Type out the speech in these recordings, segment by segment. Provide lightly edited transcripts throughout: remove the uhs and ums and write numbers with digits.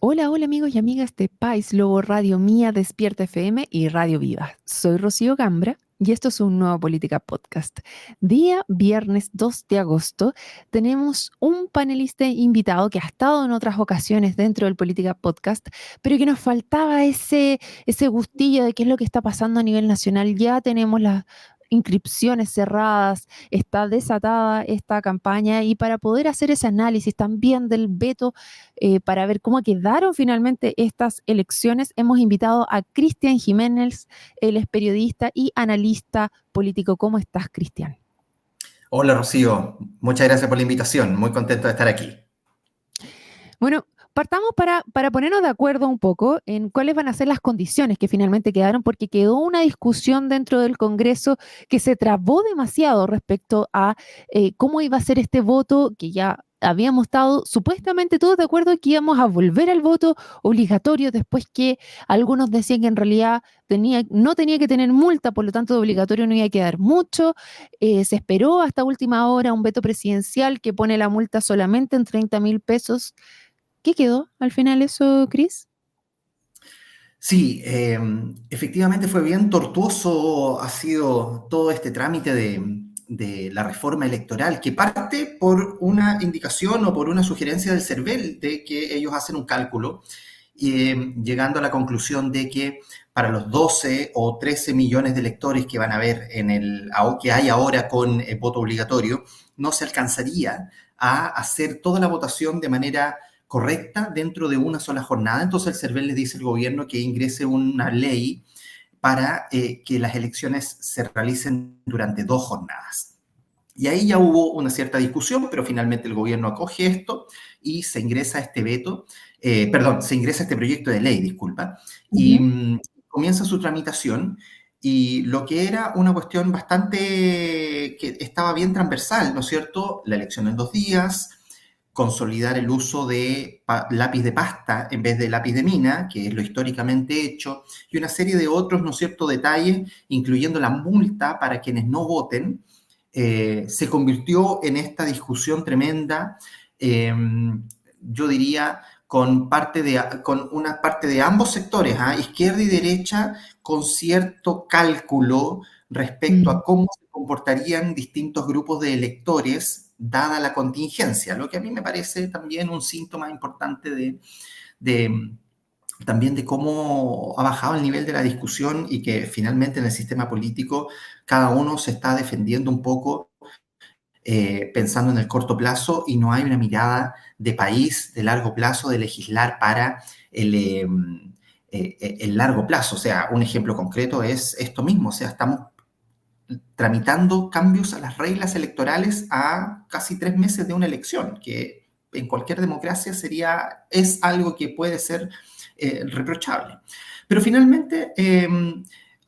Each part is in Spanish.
Hola, hola amigos y amigas de Pais Lobo Radio Mía, Despierta FM y Radio Viva. Soy Rocío Gambra y esto es un nuevo Política Podcast. Día viernes 2 de agosto tenemos un panelista invitado que ha estado en otras ocasiones dentro del Política Podcast, pero que nos faltaba ese gustillo de qué es lo que está pasando a nivel nacional. Ya tenemos las inscripciones cerradas, está desatada esta campaña y para poder hacer ese análisis también del veto para ver cómo quedaron finalmente estas elecciones, hemos invitado a Cristian Jiménez, él es periodista y analista político. ¿Cómo estás, Cristian? Hola Rocío, muchas gracias por la invitación, muy contento de estar aquí. Bueno, partamos para ponernos de acuerdo un poco en cuáles van a ser las condiciones que finalmente quedaron, porque quedó una discusión dentro del Congreso que se trabó demasiado respecto a cómo iba a ser este voto, que ya habíamos estado supuestamente todos de acuerdo que íbamos a volver al voto obligatorio, después que algunos decían que en realidad no tenía que tener multa, por lo tanto de obligatorio no iba a quedar mucho. Se esperó hasta última hora un veto presidencial que pone la multa solamente en 30.000 pesos. ¿Qué quedó al final eso, Cris? Sí, efectivamente fue bien tortuoso, ha sido todo este trámite de la reforma electoral, que parte por una indicación o por una sugerencia del CERVEL de que ellos hacen un cálculo, llegando a la conclusión de que para los 12 o 13 millones de electores que van a haber que hay ahora con el voto obligatorio, no se alcanzaría a hacer toda la votación de manera correcta dentro de una sola jornada. Entonces el CERVEL le dice al gobierno que ingrese una ley para que las elecciones se realicen durante 2 jornadas. Y ahí ya hubo una cierta discusión, pero finalmente el gobierno acoge esto y se ingresa este veto, se ingresa este proyecto de ley, disculpa, y Ujú. comienza su tramitación. Y lo que era una cuestión bastante que estaba bien transversal, ¿no es cierto? La elección en 2 días, consolidar el uso de lápiz de pasta en vez de lápiz de mina, que es lo históricamente hecho, y una serie de otros, ¿no es cierto?, detalles, incluyendo la multa para quienes no voten, se convirtió en esta discusión tremenda, eh, yo diría, con una parte de ambos sectores, izquierda y derecha, con cierto cálculo respecto Mm. a cómo se comportarían distintos grupos de electores dada la contingencia, lo que a mí me parece también un síntoma importante de también de cómo ha bajado el nivel de la discusión y que finalmente en el sistema político cada uno se está defendiendo un poco pensando en el corto plazo y no hay una mirada de país de largo plazo de legislar para el largo plazo. O sea, un ejemplo concreto es esto mismo, o sea, estamos tramitando cambios a las reglas electorales a casi 3 meses de una elección, que en cualquier democracia es algo que puede ser reprochable. Pero finalmente,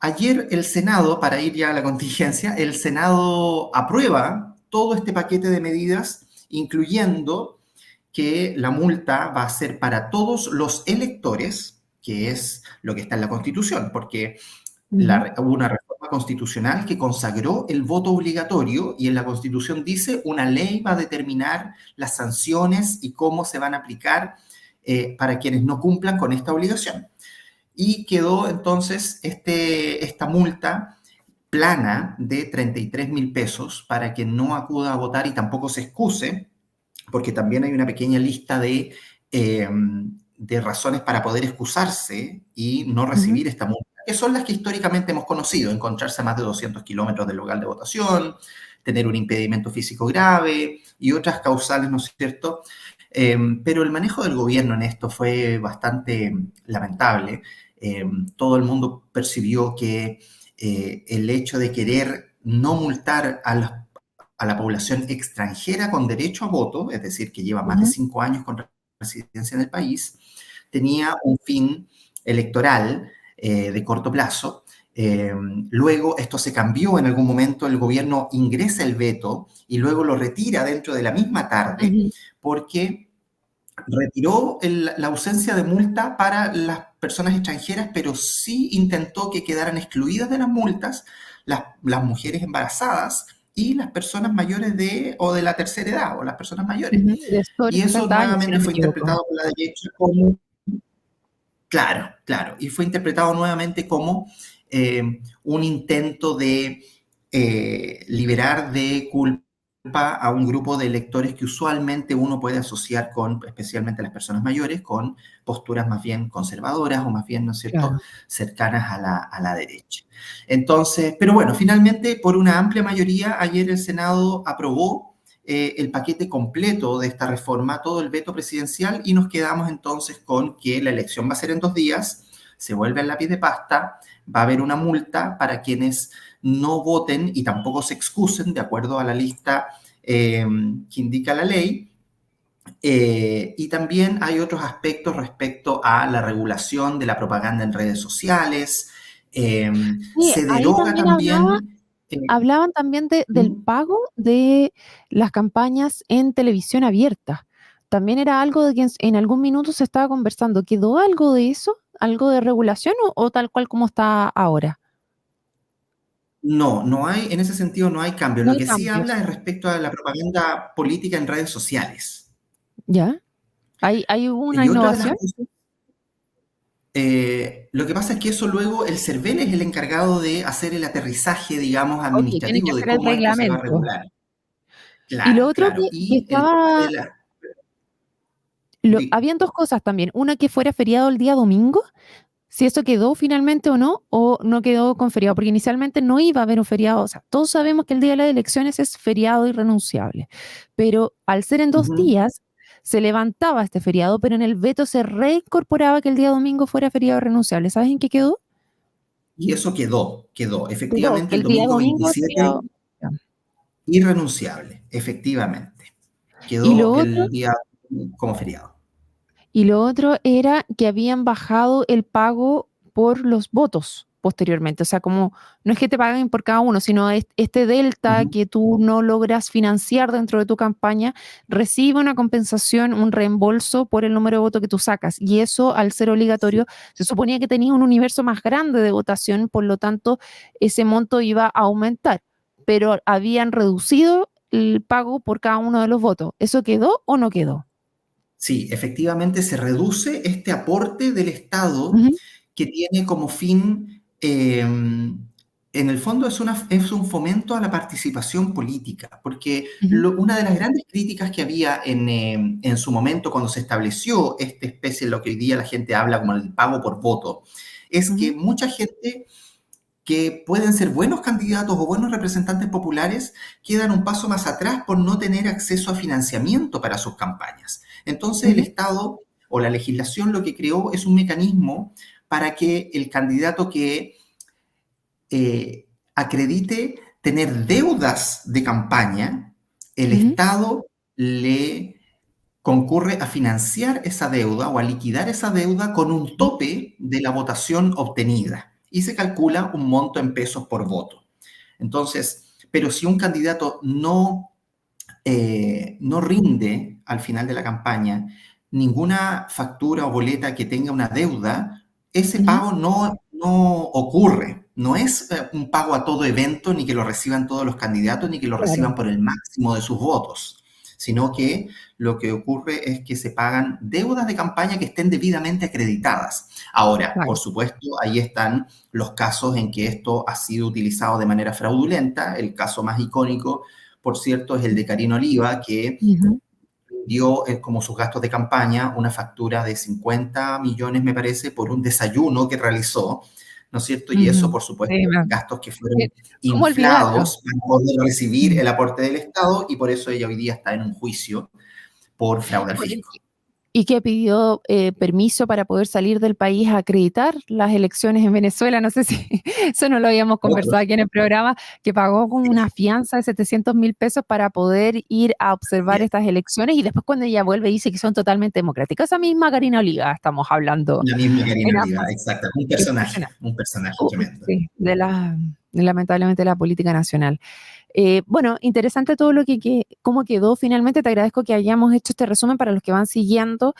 ayer el Senado, para ir ya a la contingencia, el Senado aprueba todo este paquete de medidas, incluyendo que la multa va a ser para todos los electores, que es lo que está en la Constitución, porque Ujú. hubo una reforma constitucional que consagró el voto obligatorio y en la Constitución dice una ley va a determinar las sanciones y cómo se van a aplicar para quienes no cumplan con esta obligación. Y quedó entonces esta multa plana de 33.000 pesos para quien no acuda a votar y tampoco se excuse, porque también hay una pequeña lista de razones para poder excusarse y no Ujú. recibir esta multa, que son las que históricamente hemos conocido: encontrarse a más de 200 kilómetros del local de votación, tener un impedimento físico grave y otras causales, ¿no es cierto? Pero el manejo del gobierno en esto fue bastante lamentable. Todo el mundo percibió que el hecho de querer no multar a la población extranjera con derecho a voto, es decir, que lleva más de Ujú. 5 años con residencia en el país, tenía un fin electoral de corto plazo. Eh, Luego esto se cambió en algún momento, el gobierno ingresa el veto y luego lo retira dentro de la misma tarde Ujú. porque retiró la ausencia de multa para las personas extranjeras, pero sí intentó que quedaran excluidas de las multas las mujeres embarazadas y las personas mayores o de la tercera edad, o las personas mayores. Ujú. De sobre Y eso 60 años, si no nuevamente me fue equivoco. interpretado por la derecha como, Claro, claro. Y fue interpretado nuevamente como un intento de liberar de culpa a un grupo de electores que usualmente uno puede asociar con, especialmente las personas mayores, con posturas más bien conservadoras o más bien, ¿no es cierto?, Claro. cercanas a la derecha. Entonces, pero bueno, finalmente, por una amplia mayoría, ayer el Senado aprobó el paquete completo de esta reforma, todo el veto presidencial, y nos quedamos entonces con que la elección va a ser en 2 días, se vuelve al lápiz de pasta, va a haber una multa para quienes no voten y tampoco se excusen de acuerdo a la lista que indica la ley. Y también hay otros aspectos respecto a la regulación de la propaganda en redes sociales. Eh, Sí, Se ahí deroga también también. hablaban también del pago de las campañas en televisión abierta. También era algo de que en algún minuto se estaba conversando. ¿Quedó algo de eso? ¿Algo de regulación o tal cual como está ahora? No, no hay, en ese sentido no hay cambio. No Lo hay que sí cambios. habla es respecto a la propaganda política en redes sociales. ¿Ya? ¿Hay una Y otra de las innovación? cosas, lo que pasa es que eso luego el CERVEL es el encargado de hacer el aterrizaje, digamos, Okey, tienen que administrativo de hacer el cómo esto se va a reglamento. regular. Y lo Claro, otro claro. que Y el tema de estaba la... habían 2 cosas también, una que fuera feriado el día domingo, si eso quedó finalmente o no quedó con feriado, porque inicialmente no iba a haber un feriado, o sea, todos sabemos que el día de las elecciones es feriado irrenunciable, pero al ser en 2 Ujú. días, se levantaba este feriado, pero en el veto se reincorporaba que el día domingo fuera feriado irrenunciable. ¿Sabes en qué quedó? Y eso quedó. Quedó que Efectivamente, el el día domingo domingo es 27, feriado. Ya. irrenunciable, efectivamente. Y lo Quedó otro el día como feriado. Y lo otro era que habían bajado el pago por los votos posteriormente. O sea, como no es que te paguen por cada uno, sino este delta Ujú. que tú no logras financiar dentro de tu campaña, recibe una compensación, un reembolso por el número de votos que tú sacas. Y eso, al ser Sí. obligatorio, se suponía que tenía un universo más grande de votación, por lo tanto, ese monto iba a aumentar. Pero habían reducido el pago por cada uno de los votos. ¿Eso quedó o no quedó? Sí, efectivamente se reduce este aporte del Estado Ujú, que tiene como fin, en el fondo es un fomento a la participación política, porque ujú, una de las grandes críticas que había en su momento cuando se estableció esta especie, lo que hoy día la gente habla como el pago por voto, es que ujú, mucha gente que pueden ser buenos candidatos o buenos representantes populares, quedan un paso más atrás por no tener acceso a financiamiento para sus campañas. Entonces el ujú. Estado o la legislación lo que creó es un mecanismo para que el candidato que acredite tener deudas de campaña, el Ujú, Estado le concurre a financiar esa deuda o a liquidar esa deuda con un ujú, tope de la votación obtenida y se calcula un monto en pesos por voto. Entonces, pero si un candidato no rinde al final de la campaña ninguna factura o boleta que tenga una deuda, ese ujú. pago no ocurre. No es un pago a todo evento, ni que lo reciban todos los candidatos, ni que lo Claro, reciban por el máximo de sus votos, sino que lo que ocurre es que se pagan deudas de campaña que estén debidamente acreditadas. Ahora, claro. por supuesto, ahí están los casos en que esto ha sido utilizado de manera fraudulenta. El caso más icónico, por cierto, es el de Karina Oliva, que Ujú, dio como sus gastos de campaña una factura de 50 millones, me parece, por un desayuno que realizó, ¿no es cierto? Y eso, ujú. por supuesto, Sí, gastos que eh, fueron ¿cómo olvidarlo? inflados para poder recibir Mm. el aporte del Estado y por eso ella hoy día está en un juicio por fraude al Oye, fisco. y que pidió, permiso para poder salir del país a acreditar las elecciones en Venezuela. No sé si eso no lo habíamos Otros, conversado aquí en el programa, que pagó con sí, una fianza de 700.000 pesos para poder ir a así observar es. estas elecciones, y después cuando ella vuelve dice que son totalmente democráticas. Esa misma Karina Oliva estamos hablando La misma Karina en Oliva, ambos. exacto. Impresionante. Un personaje tremendo. Sí, lamentablemente la política nacional. Bueno, interesante todo lo cómo quedó finalmente. Te agradezco que hayamos hecho este resumen para los que van siguiendo,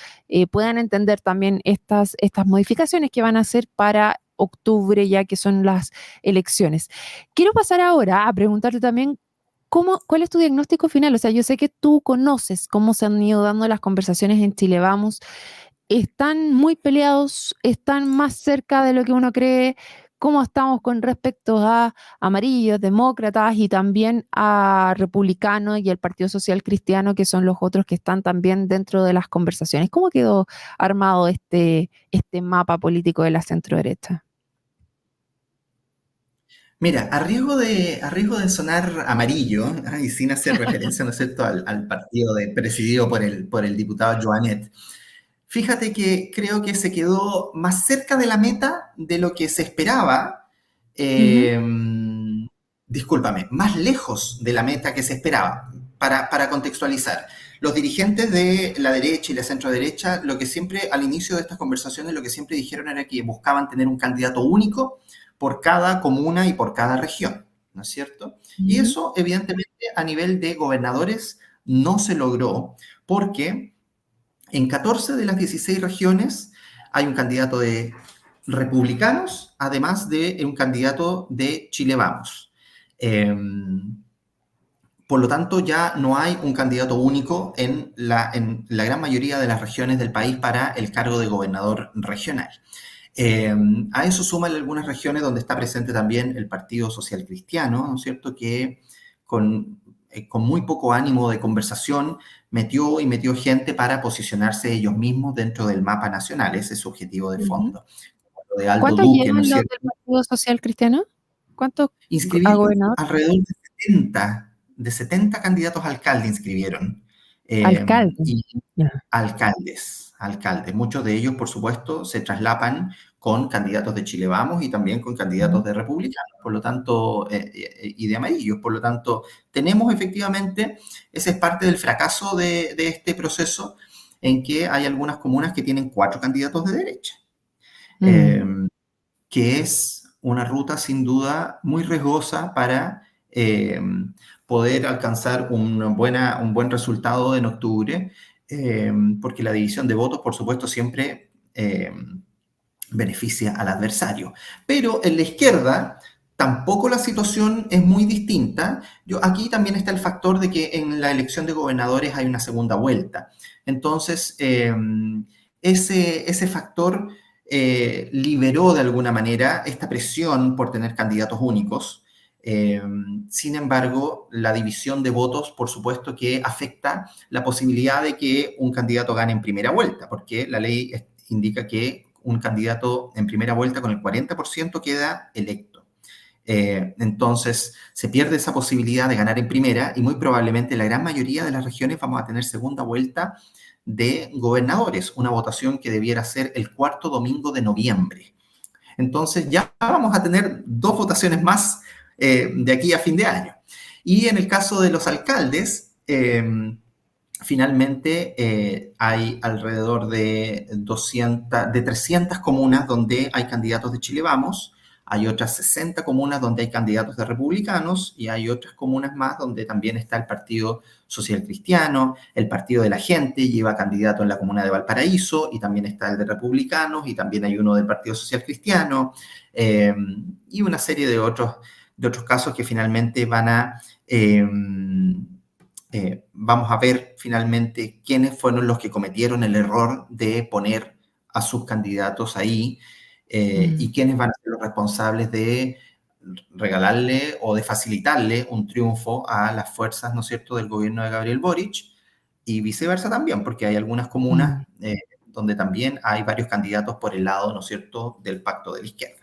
puedan entender también estas modificaciones que van a hacer para octubre, ya que son las elecciones. Quiero pasar ahora a preguntarte también cuál es tu diagnóstico final. O sea, yo sé que tú conoces cómo se han ido dando las conversaciones en Chile Vamos. ¿están muy peleados? ¿Están más cerca de lo que uno cree? ¿Cómo estamos con respecto a amarillos, demócratas y también a republicanos y el Partido Social Cristiano, que son los otros que están también dentro de las conversaciones? ¿Cómo quedó armado este mapa político de la centroderecha? Mira, a riesgo de sonar amarillo, y sin hacer referencia, ¿no es cierto?, al partido presidido por el diputado Joanet, fíjate que creo que se quedó más cerca de la meta de lo que se esperaba. Ujú, eh, Discúlpame, más lejos de la meta que se esperaba. Para contextualizar, los dirigentes de la derecha y la centro-derecha, lo que siempre, al inicio de estas conversaciones, lo que siempre dijeron era que buscaban tener un candidato único por cada comuna y por cada región, ¿no es cierto? Y ujú, eso, evidentemente, a nivel de gobernadores no se logró porque en 14 de las 16 regiones hay un candidato de republicanos, además de un candidato de Chile Vamos. Eh, por lo tanto, ya no hay un candidato único en la gran mayoría de las regiones del país para el cargo de gobernador regional. Eh, a eso suman algunas regiones donde está presente también el Partido Social Cristiano, ¿no es cierto?, que con muy poco ánimo de conversación metió gente para posicionarse ellos mismos dentro del mapa nacional. Ese es su objetivo de ujú. fondo. Lo de Aldo ¿Cuántos Duque, ¿no llevan es los cierto? del Partido Social Cristiano? ¿Cuántos a Inscribieron gobernador? alrededor de 70 candidatos a alcalde inscribieron. Eh, Alcalde. y Ya. alcaldes. Muchos de ellos, por supuesto, se traslapan con candidatos de Chile Vamos y también con candidatos Ujú, de republicanos, por lo tanto, y de amarillos. Por lo tanto, tenemos efectivamente, ese es parte del fracaso de este proceso, en que hay algunas comunas que tienen 4 candidatos de derecha. mm, Eh, que es una ruta sin duda muy riesgosa para poder alcanzar un buen resultado en octubre, porque la división de votos, por supuesto, siempre beneficia al adversario. Pero en la izquierda tampoco la situación es muy distinta. Aquí también está el factor de que en la elección de gobernadores hay una segunda vuelta. Entonces, ese factor liberó de alguna manera esta presión por tener candidatos únicos. Eh, Sin embargo, la división de votos, por supuesto, que afecta la posibilidad de que un candidato gane en primera vuelta, porque la ley indica que un candidato en primera vuelta con el 40% queda electo. Entonces, se pierde esa posibilidad de ganar en primera y muy probablemente la gran mayoría de las regiones vamos a tener segunda vuelta de gobernadores, una votación que debiera ser el cuarto domingo de noviembre. Entonces, ya vamos a tener 2 votaciones más de aquí a fin de año. Y en el caso de los alcaldes, finalmente hay alrededor de 300 comunas donde hay candidatos de Chile Vamos, hay otras 60 comunas donde hay candidatos de republicanos y hay otras comunas más donde también está el Partido Social Cristiano, el Partido de la Gente lleva candidato en la comuna de Valparaíso y también está el de republicanos y también hay uno del Partido Social Cristiano eh, y una serie de otros casos que finalmente vamos a ver finalmente quiénes fueron los que cometieron el error de poner a sus candidatos ahí mm. y quiénes van a ser los responsables de regalarle o de facilitarle un triunfo a las fuerzas, ¿no es cierto?, del gobierno de Gabriel Boric y viceversa también, porque hay algunas comunas Mm. donde también hay varios candidatos por el lado, ¿no es cierto?, del pacto de la izquierda.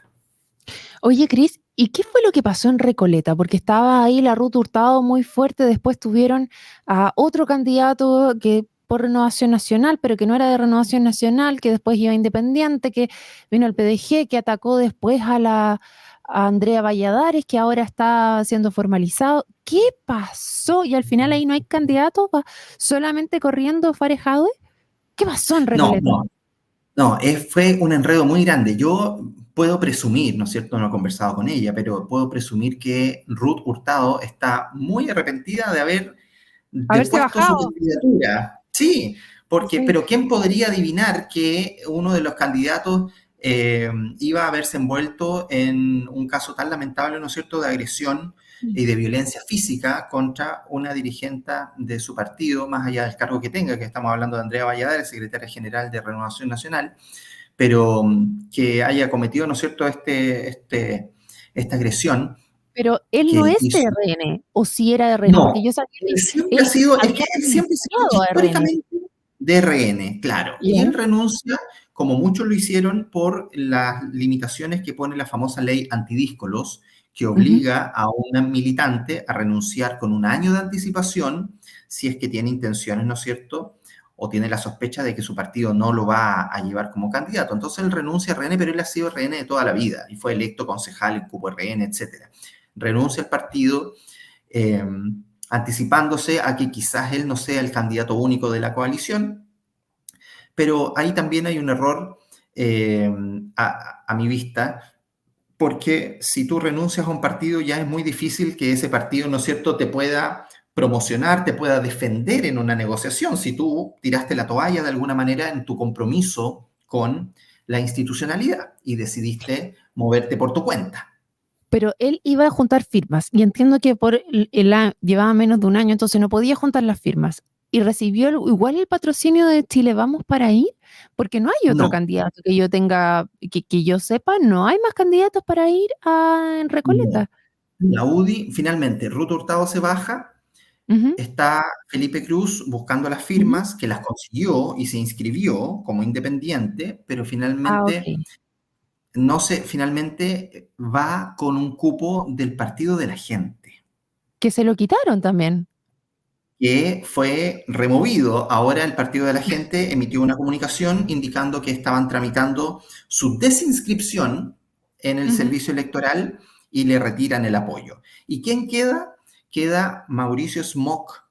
Oye, Cris, ¿y qué fue lo que pasó en Recoleta? Porque estaba ahí la Ruth Hurtado muy fuerte, después tuvieron a otro candidato que por Renovación Nacional, pero que no era de Renovación Nacional, que después iba independiente, que vino el PDG, que atacó después a Andrea Valladares, que ahora está siendo formalizado. ¿Qué pasó? Y al final ahí no hay candidato, va solamente corriendo Farejadwe. ¿Qué pasó en No, Recoleta? no, no, fue un enredo muy grande. Yo puedo presumir, ¿no es cierto? No he conversado con ella, pero puedo presumir que Ruth Hurtado está muy arrepentida de haber Haberse depuesto su bajado. candidatura. Sí, porque, Sí. pero ¿quién podría adivinar que uno de los candidatos iba a haberse envuelto en un caso tan lamentable, ¿no es cierto?, de agresión y de violencia física contra una dirigente de su partido, más allá del cargo que tenga, que estamos hablando de Andrea Valladares, secretaria general de Renovación Nacional, pero que haya cometido, ¿no es cierto?, esta agresión Pero él que no es de hizo. RN, o si era de RN, No, porque yo sabía él que siempre ha él sido, es que había él siempre ha sido renunciado a RN. históricamente de RN, claro, y ¿Ya? él renuncia, como muchos lo hicieron, por las limitaciones que pone la famosa ley antidíscolos, que Ujú. obliga a un militante a renunciar con un año de anticipación si es que tiene intenciones, ¿no es cierto?, o tiene la sospecha de que su partido no lo va a llevar como candidato. Entonces él renuncia a RN, pero él ha sido RN de toda la vida y fue electo concejal en Cupo RN, etc. Renuncia al partido, eh, anticipándose a que quizás él no sea el candidato único de la coalición, pero ahí también hay un error eh, a mi vista, porque si tú renuncias a un partido ya es muy difícil que ese partido, ¿no es cierto?, te pueda promocionar, te pueda defender en una negociación, si tú tiraste la toalla de alguna manera en tu compromiso con la institucionalidad y decidiste moverte por tu cuenta. Pero él iba a juntar firmas y entiendo que llevaba menos de un año, entonces no podía juntar las firmas. Y recibió igual el patrocinio de Chile Vamos para ir, porque no hay otro No, candidato que yo tenga, que yo sepa, no hay más candidatos para ir en no. Recoleta. La UDI, finalmente, Ruth Hurtado se baja. Ujú, Está Felipe Cruz buscando las ujú. firmas, que las consiguió y se inscribió como independiente, pero Ah, finalmente ok. finalmente va con un cupo del Partido de la Gente, Que se lo quitaron también. que fue removido. Ahora el Partido de la Gente emitió una comunicación indicando que estaban tramitando su desinscripción en el Ujú. servicio electoral y le retiran el apoyo. ¿Y quién queda? Queda Mauricio Smock,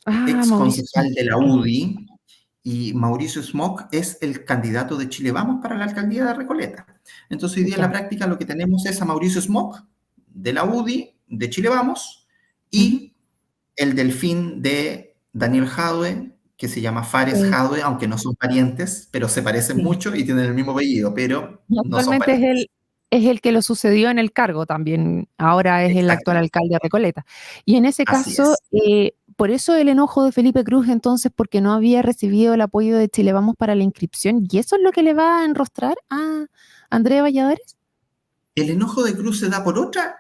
Ah, ex Mauricio. concejal de la Ok. UDI, y Mauricio Smock es el candidato de Chile Vamos para la alcaldía de Recoleta. Entonces, hoy día en la Ya. práctica lo que tenemos es a Mauricio Smock de la UDI, de Chile Vamos, Ujú. y el delfín de Daniel Jadwe, que se llama Fares Eh, Jadwe, aunque no son parientes, pero se parecen sí. mucho y tienen el mismo apellido, pero Y no son actualmente parientes. es el que lo sucedió en el cargo también. Ahora es el actual Exactamente, alcalde de Recoleta. Y en ese así caso, es. por eso el enojo de Felipe Cruz entonces, porque no había recibido el apoyo de Chile Vamos para la inscripción. ¿Y eso es lo que le va a enrostrar a Andrea Valladares? El enojo de Cruz se da por otra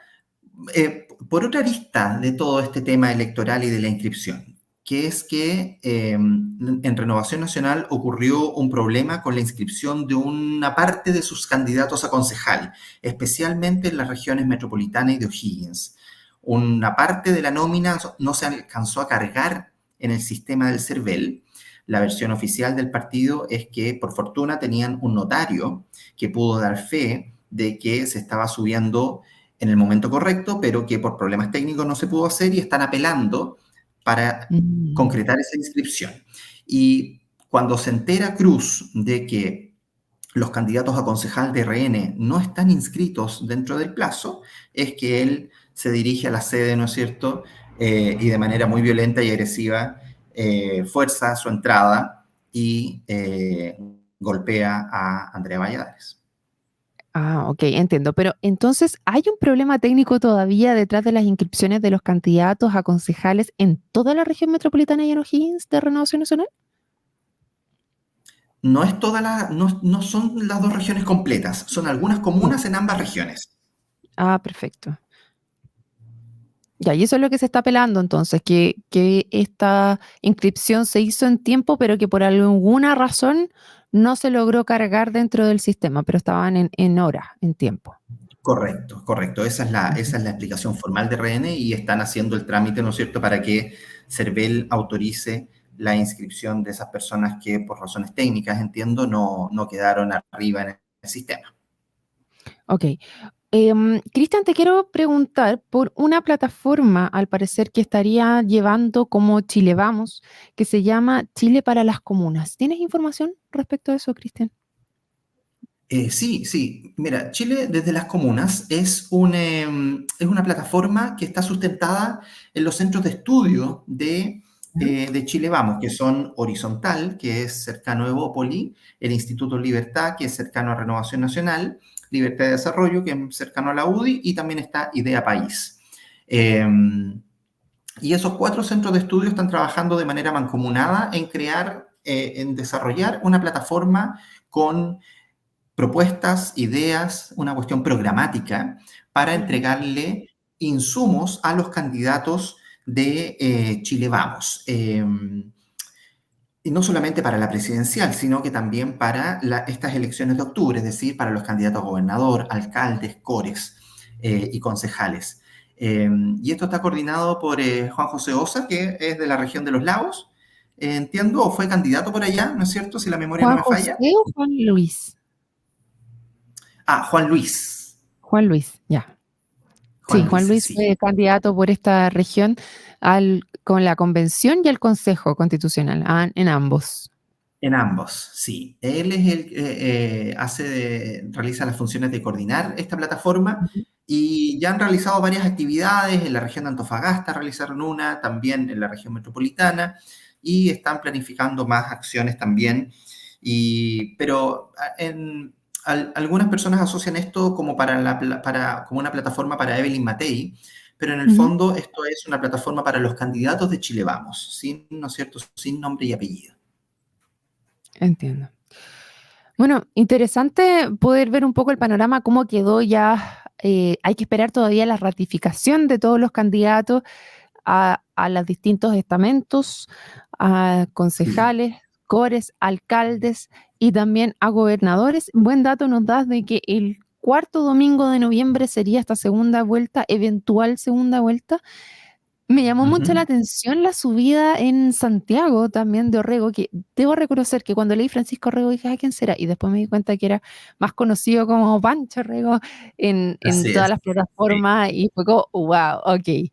arista de todo este tema electoral y de la inscripción, que es que en Renovación Nacional ocurrió un problema con la inscripción de una parte de sus candidatos a concejal, especialmente en las regiones metropolitanas y de O'Higgins. Una parte de la nómina no se alcanzó a cargar en el sistema del CERVEL. La versión oficial del partido es que, por fortuna, tenían un notario que pudo dar fe de que se estaba subiendo en el momento correcto, pero que por problemas técnicos no se pudo hacer y están apelando para Mm. concretar esa inscripción. Y cuando se entera Cruz de que los candidatos a concejal de RN no están inscritos dentro del plazo, es que él se dirige a la sede, ¿no es cierto? Y de manera muy violenta y agresiva fuerza su entrada y golpea a Andrea Valladares. Ah, ok, entiendo. Pero entonces, ¿hay un problema técnico todavía detrás de las inscripciones de los candidatos a concejales en toda la región metropolitana y en O'Higgins de Renovación Nacional? No son las dos regiones completas, son algunas Ya. comunas en ambas regiones. Ah, perfecto. Ya, y eso es lo que se está apelando entonces, que esta inscripción se hizo en tiempo, pero que por alguna razón no se logró cargar dentro del sistema, pero estaban en horas, en tiempo. Correcto, correcto. Ujú. Esa es la explicación formal de RN y están haciendo el trámite, ¿no es cierto?, para que CERVEL autorice la inscripción de esas personas que por razones técnicas, entiendo, no quedaron arriba en el sistema. Ok. Cristian, te quiero preguntar por una plataforma, al parecer, que estaría llevando como Chile Vamos, que se llama Chile para las Comunas. ¿Tienes información respecto a eso, Cristian? Sí, sí. Mira, Chile desde las comunas es una plataforma que está sustentada en los centros de estudio Ujú. de Chile Vamos, que son Horizontal, que es cercano a Evópoli, el Instituto Libertad, que es cercano a Renovación Nacional, Libertad de Desarrollo, que es cercano a la UDI, y también está Idea País. Y esos 4 centros de estudio están trabajando de manera mancomunada en en desarrollar una plataforma con propuestas, ideas, una cuestión programática para Ujú. entregarle insumos a los candidatos de Chile Vamos. Y no solamente para la presidencial, sino que también para estas elecciones de octubre, es decir, para los candidatos a gobernador, alcaldes, cores y concejales. Y esto está coordinado por Juan José Osa, que es de la región de los Lagos, entiendo, o fue candidato por allá, ¿no es cierto? Si la memoria no ¿Juan me falla. José o Juan Luis? Ah, Juan Luis. Juan Luis, ya. Sí, Juan Juan Luis, Luis sí. fue candidato por esta región con la convención y el Consejo Constitucional, en ambos. En ambos, sí. Él es el que realiza las funciones de coordinar esta plataforma Ujú. y ya han realizado varias actividades. En la región de Antofagasta realizaron una, también en la región metropolitana, y están planificando más acciones también. Pero algunas personas asocian esto como, como una plataforma para Evelyn Matei, pero en el Ujú. fondo esto es una plataforma para los candidatos de Chile Vamos, sin, ¿no es cierto?, sin nombre y apellido. Entiendo. Bueno, interesante poder ver un poco el panorama, cómo quedó ya. Hay que esperar todavía la ratificación de todos los candidatos a los distintos estamentos, a Sí. concejales, cores, alcaldes y también a gobernadores. Buen dato nos das de que el cuarto domingo de noviembre sería esta segunda vuelta, eventual segunda vuelta. Me llamó mucho la Ujú. atención la subida en Santiago también de Orrego, que debo reconocer que cuando leí Francisco Orrego dije: "Ah, ¿quién será?". Y después me di cuenta que era más conocido como Pancho Orrego en Así todas es. las Sí, plataformas y fue como, ¡wow! Okey.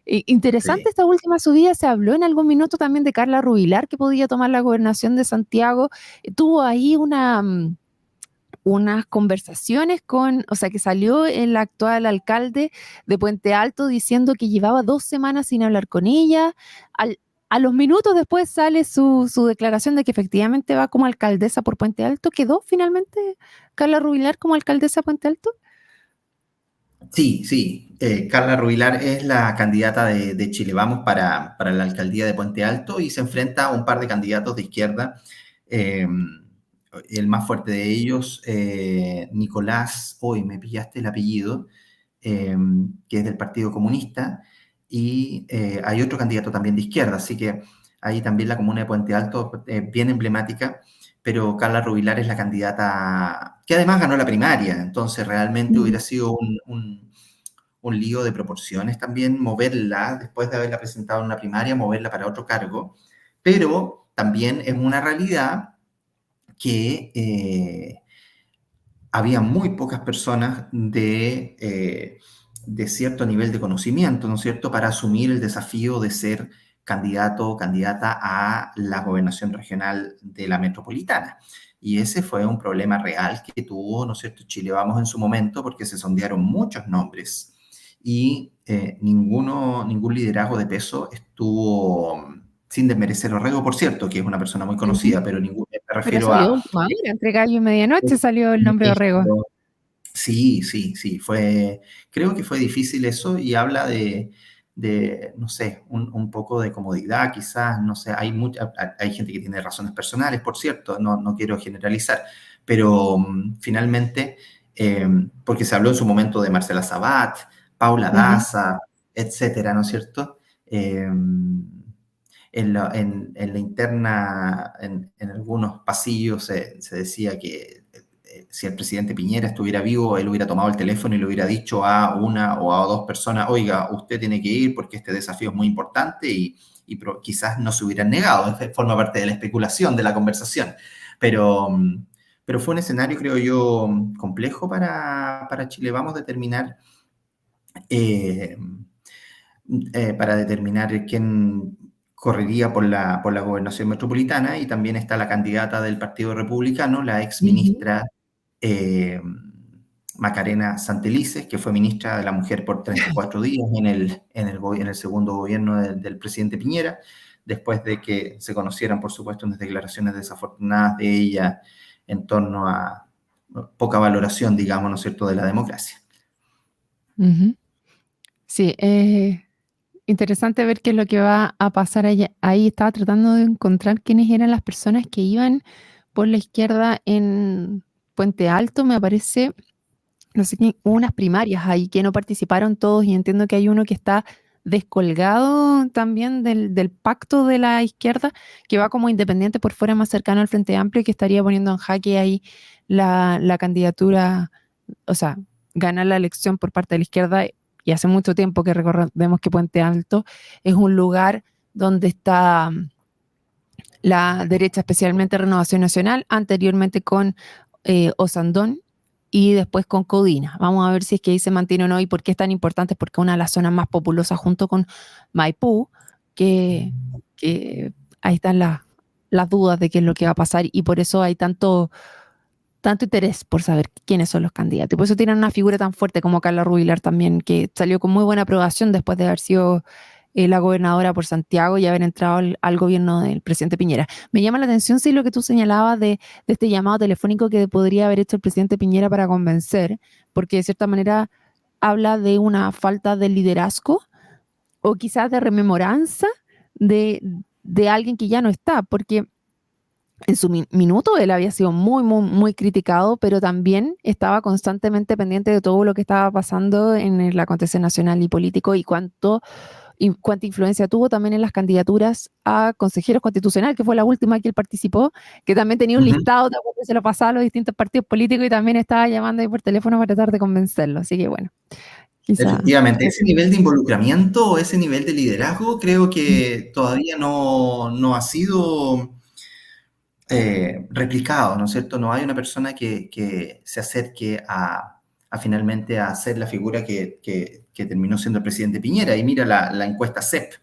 sí. Interesante esta última subida. Se habló en algún minuto también de Carla Rubilar, que podía tomar la gobernación de Santiago. Tuvo ahí unas conversaciones o sea, que salió el actual alcalde de Puente Alto diciendo que llevaba 2 semanas sin hablar con ella. Al a los minutos después sale su declaración de que efectivamente va como alcaldesa por Puente Alto. ¿Quedó finalmente Carla Rubilar como alcaldesa de Puente Alto? Sí, sí. Carla Rubilar es la candidata de Chile Vamos para la alcaldía de Puente Alto y se enfrenta a un par de candidatos de izquierda. Eh, el más fuerte de ellos, Nicolás, hoy me pillaste el apellido, eh, que es del Partido Comunista, y hay otro candidato también de izquierda, así que ahí también la comuna de Puente Alto, bien emblemática, pero Carla Rubilar es la candidata que además ganó la primaria, entonces realmente Ujú. hubiera sido un lío de proporciones también moverla, después de haberla presentado en una primaria, moverla para otro cargo, pero también es una realidad que había muy pocas personas de cierto nivel de conocimiento, ¿no es cierto?, para asumir el desafío de ser candidato o candidata a la gobernación regional de la metropolitana. Y ese fue un problema real que tuvo, ¿no es cierto?, Chile Vamos en su momento, porque se sondearon muchos nombres y ningún liderazgo de peso estuvo, sin desmerecer a Orrego, por cierto, que es una persona muy Ujú. conocida, pero me Pero refiero salió a a última hora, entre gallo y medianoche salió el nombre de Orrego. ministro. Sí, sí, sí, creo que fue difícil eso y habla no sé, un poco de comodidad, quizás, no sé, hay gente que tiene razones personales, por cierto, no quiero generalizar, pero finalmente, porque se habló en su momento de Marcela Sabat, Paula Ujú. Daza, etcétera, ¿no es cierto? En la interna, en algunos pasillos se decía que si el presidente Piñera estuviera vivo, él hubiera tomado el teléfono y le hubiera dicho a una o a dos personas: oiga, usted tiene que ir porque este desafío es muy importante y quizás no se hubieran negado. Forma parte de la especulación de la conversación. Pero, pero fue un escenario, creo yo, complejo eh, para determinar quién correría por la gobernación metropolitana, y también está la candidata del Partido Republicano, la ex Ujú. ministra eh, Macarena Santelices, que fue ministra de la Mujer por 34 días en el segundo gobierno del presidente Piñera, después de que se conocieran, por supuesto, unas declaraciones desafortunadas de ella en torno a poca valoración, digamos, ¿no es cierto?, de la democracia. Ujú. Sí, interesante ver qué es lo que va a pasar allá. Ahí estaba tratando de encontrar quiénes eran las personas que iban por la izquierda en Puente Alto. Me aparece, no sé quién, hubo unas primarias ahí que no participaron todos y entiendo que hay uno que está descolgado también del pacto de la izquierda, que va como independiente por fuera más cercano al Frente Amplio y que estaría poniendo en jaque ahí la candidatura, o sea, ganar la elección por parte de la izquierda. Y hace mucho tiempo que recordemos que Puente Alto es un lugar donde está la derecha, especialmente Renovación Nacional, anteriormente con Osandón y después con Codina. Vamos a ver si es que ahí se mantiene o no y por qué es tan importante, porque es una de las zonas más populosas junto con Maipú, que ahí están las dudas de qué es lo que va a pasar y por eso hay tanto interés por saber quiénes son los candidatos. Y por eso tienen una figura tan fuerte como Carla Rubilar también, que salió con muy buena aprobación después de haber sido la gobernadora por Santiago y haber entrado al gobierno del presidente Piñera. Me llama la atención, sí, lo que tú señalabas de este llamado telefónico que podría haber hecho el presidente Piñera para convencer, porque de cierta manera habla de una falta de liderazgo o quizás de rememoranza de, de alguien que ya no está, porque en su minuto él había sido muy criticado, pero también estaba constantemente pendiente de todo lo que estaba pasando en el acontecer nacional y político y cuánta influencia tuvo también en las candidaturas a consejeros constitucionales, que fue la última que él participó, que también tenía un Ujú. listado de que se lo pasaba a los distintos partidos políticos y también estaba llamando ahí por teléfono para tratar de convencerlo. Así que bueno, quizá. Efectivamente, ese nivel de involucramiento o ese nivel de liderazgo creo que todavía no ha sido replicado, ¿no es cierto? No hay una persona que se acerque a finalmente a ser la figura que terminó siendo el presidente Piñera. Y mira la encuesta CEP,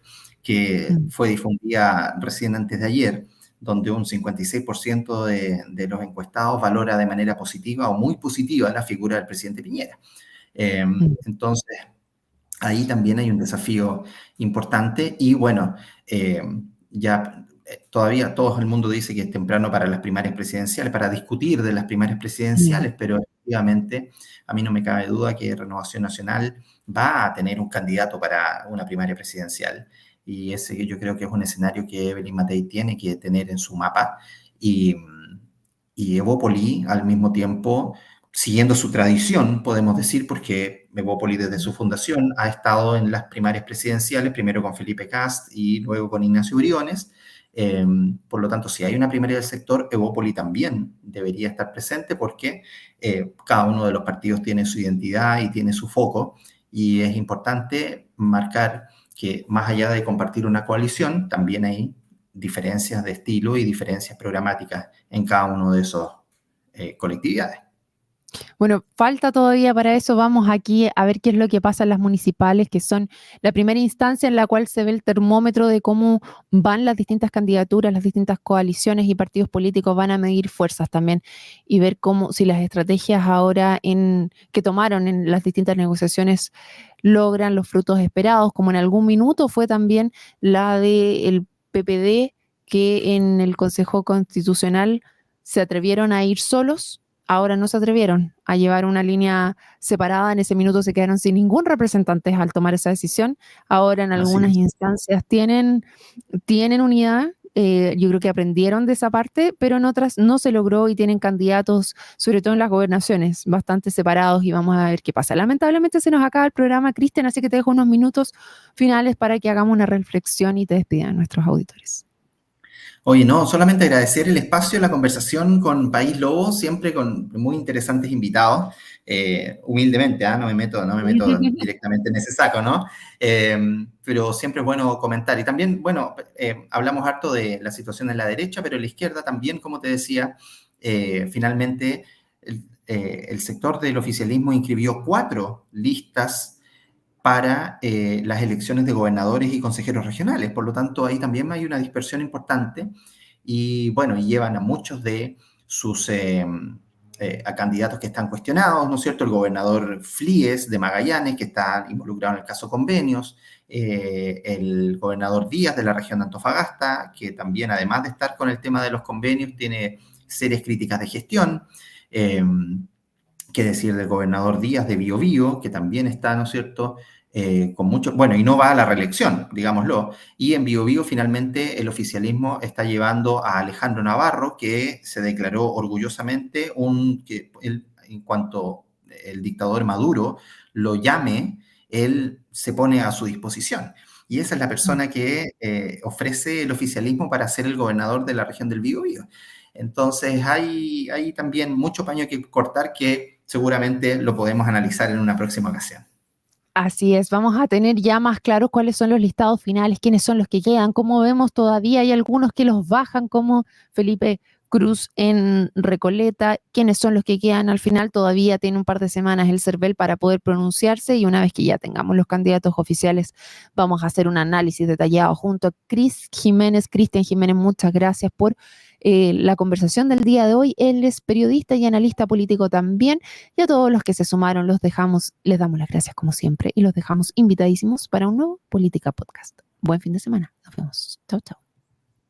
que Mm, fue difundida recién antes de ayer, donde un 56% de los encuestados valora de manera positiva o muy positiva la figura del presidente Piñera. Eh, mm, entonces, ahí también hay un desafío importante y bueno, ya todavía todo el mundo dice que es temprano para las primarias presidenciales, para discutir de las primarias mm. presidenciales, pero efectivamente a mí no me cabe duda que Renovación Nacional va a tener un candidato para una primaria presidencial y ese yo creo que es un escenario que Evelyn Matei tiene que tener en su mapa y Evópoli al mismo tiempo siguiendo su tradición, podemos decir, porque Evópoli desde su fundación ha estado en las primarias presidenciales, primero con Felipe Kast y luego con Ignacio Briones. Por lo tanto, si hay una primaria del sector, Evópoli también debería estar presente porque cada uno de los partidos tiene su identidad y tiene su foco y es importante marcar que más allá de compartir una coalición, también hay diferencias de estilo y diferencias programáticas en cada uno de esos colectividades. Bueno, falta todavía para eso. Vamos aquí a ver qué es lo que pasa en las municipales, que son la primera instancia en la cual se ve el termómetro de cómo van las distintas candidaturas, las distintas coaliciones y partidos políticos van a medir fuerzas también y ver cómo si las estrategias ahora que tomaron en las distintas negociaciones logran los frutos esperados, como en algún minuto fue también la del PPD, que en el Consejo Constitucional se atrevieron a ir solos. Ahora no se atrevieron a llevar una línea separada, en ese minuto se quedaron sin ningún representante al tomar esa decisión. Ahora en Así algunas es. instancias tienen unidad, yo creo que aprendieron de esa parte, pero en otras no se logró y tienen candidatos, sobre todo en las gobernaciones, bastante separados y vamos a ver qué pasa. Lamentablemente se nos acaba el programa, Cristian, así que te dejo unos minutos finales para que hagamos una reflexión y te despidan nuestros auditores. Oye, no, solamente agradecer el espacio, la conversación con País Lobo, siempre con muy interesantes invitados. Humildemente, no me meto directamente en ese saco, ¿no? Eh, pero siempre es bueno comentar. Y también, bueno, hablamos harto de la situación en la derecha, pero en la izquierda también, como te decía, finalmente el sector del oficialismo inscribió 4 listas para las elecciones de gobernadores y consejeros regionales. Por lo tanto, ahí también hay una dispersión importante y bueno, y llevan a muchos de sus a candidatos que están cuestionados, ¿no es cierto? El gobernador Flies de Magallanes, que está involucrado en el caso convenios, el gobernador Díaz de la región de Antofagasta, que también, además de estar con el tema de los convenios, tiene serias críticas de gestión. Qué decir del gobernador Díaz de Biobío, que también está, ¿no es cierto?, con mucho, bueno, y no va a la reelección, digámoslo. Y en Biobío finalmente el oficialismo está llevando a Alejandro Navarro, que se declaró orgullosamente que él, en cuanto el dictador Maduro lo llame, él se pone a su disposición. Y esa es la persona que ofrece el oficialismo para ser el gobernador de la región del Biobío. Entonces hay también mucho paño que cortar que seguramente lo podemos analizar en una próxima ocasión. Así es, vamos a tener ya más claros cuáles son los listados finales, quiénes son los que quedan. Como vemos, todavía hay algunos que los bajan, como Felipe Cruz en Recoleta. Quiénes son los que quedan al final, todavía tiene un par de semanas el CERVEL para poder pronunciarse, y una vez que ya tengamos los candidatos oficiales, vamos a hacer un análisis detallado junto a Cristian Jiménez, muchas gracias por la conversación del día de hoy. Él es periodista y analista político también. Y a todos los que se sumaron, les damos las gracias como siempre y los dejamos invitadísimos para un nuevo Política Podcast. Buen fin de semana. Nos vemos. Chao, chao.